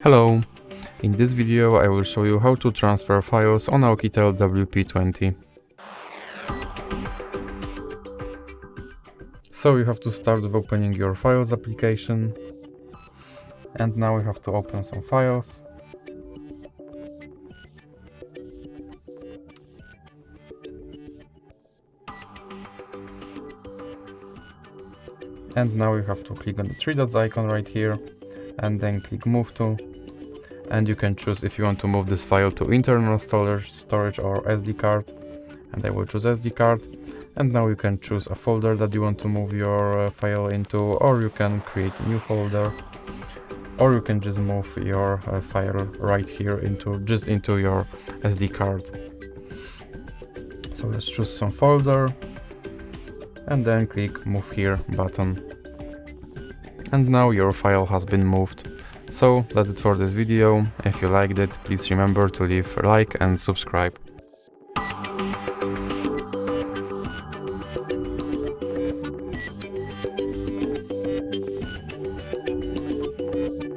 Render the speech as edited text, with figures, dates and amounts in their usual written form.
Hello! In this video I will show you how to transfer files on OUKITEL WP20. So you have to start with opening your Files application, and now we have to open some files. And now you have to click on the three dots icon right here and then click Move to, and you can choose if you want to move this file to internal storage or SD card, and I will choose SD card. And now you can choose a folder that you want to move your file into, or you can create a new folder, or you can just move your file right here into your SD card. So let's choose some folder and then click Move Here button. And now your file has been moved. So that's it for this video. If you liked it, please remember to leave a like and subscribe.